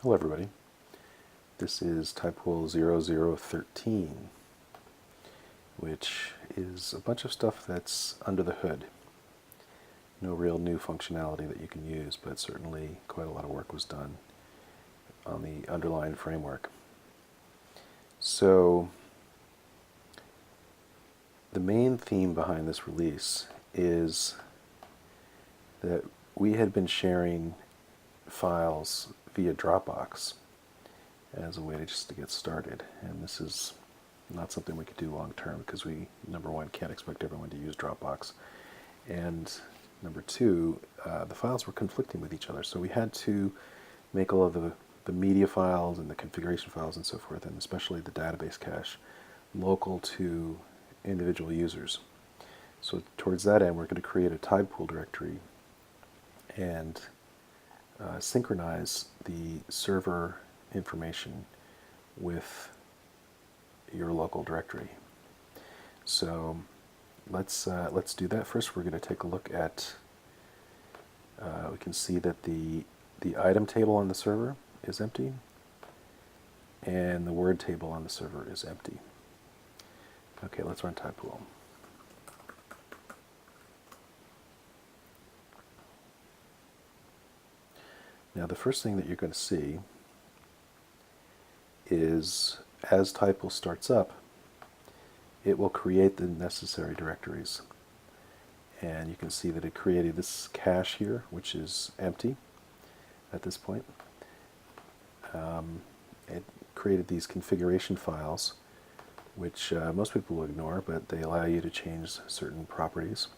Hello everybody, this is Tidepool 0013, which is a bunch of stuff that's under the hood. No real new functionality that you can use, but certainly quite a lot of work was done on the underlying framework. So the main theme behind this release is that we had been sharing files via Dropbox as a way to get started, and this is not something we could do long term because we, number one, can't expect everyone to use Dropbox, and number two, the files were conflicting with each other, so we had to make all of the media files and the configuration files and so forth, and especially the database cache, local to individual users. So towards that end, we're going to create a Tidepool directory and synchronize the server information with your local directory. So let's do that. First, we're going to take a look at. We can see that the item table on the server is empty, and the word table on the server is empty. Okay, let's run Tidepool. Now the first thing that you're going to see is as Tidepool starts up, it will create the necessary directories. And you can see that it created this cache here, which is empty at this point. It created these configuration files, which most people will ignore, but they allow you to change certain properties.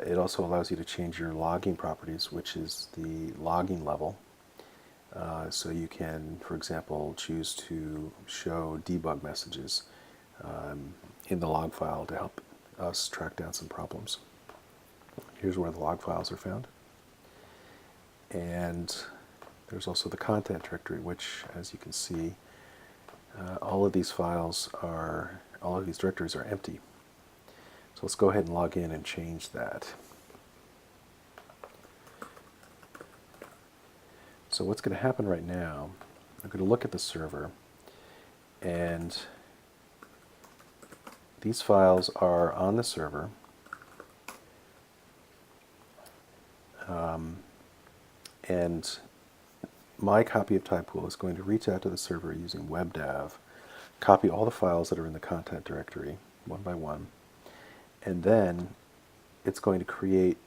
It also allows you to change your logging properties, which is the logging level. So you can, for example, choose to show debug messages in the log file to help us track down some problems. Here's where the log files are found. And there's also the content directory, which, as you can see, all of these directories are empty. So let's go ahead and log in and change that. So what's going to happen right now, I'm going to look at the server, and these files are on the server, and my copy of Tidepool is going to reach out to the server using WebDAV, copy all the files that are in the content directory one by one, and then it's going to create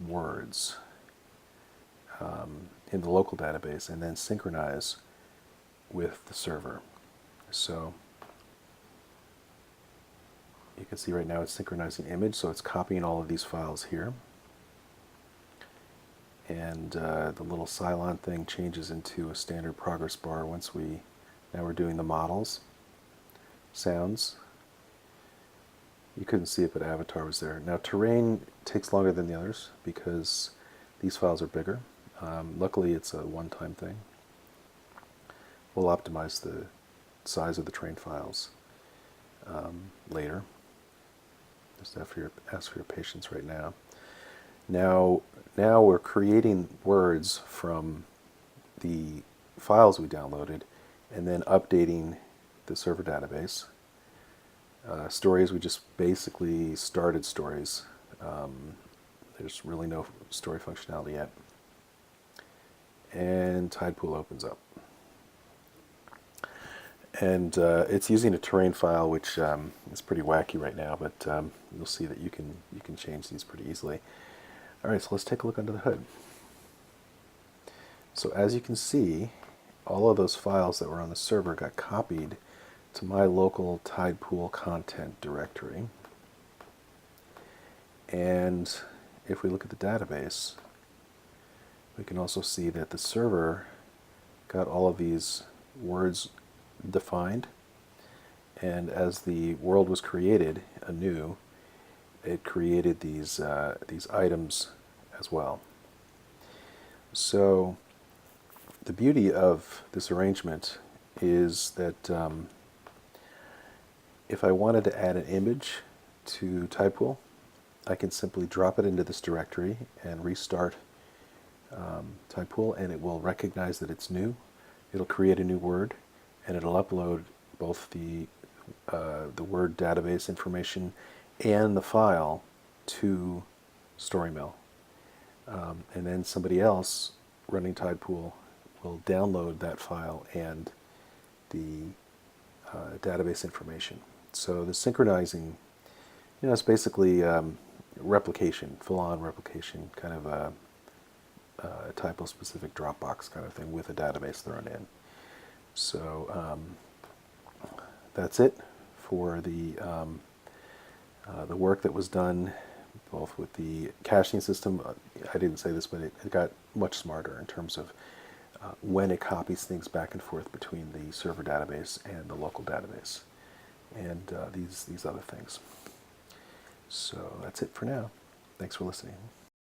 words in the local database and then synchronize with the server. So you can see right now it's synchronizing image, so it's copying all of these files here. And the little Cylon thing changes into a standard progress bar once now we're doing the models. Sounds. You couldn't see it, but Avatar was there. Now terrain takes longer than the others because these files are bigger. Luckily it's a one-time thing. We'll optimize the size of the terrain files later. Just ask for your patience right now. Now we're creating words from the files we downloaded and then updating the server database. Stories, we just basically started stories. There's really no story functionality yet. And Tidepool opens up. And it's using a terrain file, which is pretty wacky right now, but you'll see that you can change these pretty easily. All right, so let's take a look under the hood. So as you can see, all of those files that were on the server got copied to my local Tidepool content directory. And if we look at the database, we can also see that the server got all of these words defined, and as the world was created anew, it created these items as well. So the beauty of this arrangement is that if I wanted to add an image to Tidepool, I can simply drop it into this directory and restart Tidepool, and it will recognize that it's new. It'll create a new word, and it'll upload both the word database information and the file to StoryMill. And then somebody else running Tidepool will download that file and the database information. So the synchronizing, it's basically replication, full-on replication, kind of a typo-specific Dropbox kind of thing with a database thrown in. So that's it for the work that was done, both with the caching system. I didn't say this, but it got much smarter in terms of when it copies things back and forth between the server database and the local database, and these other things. So that's it for now. Thanks for listening.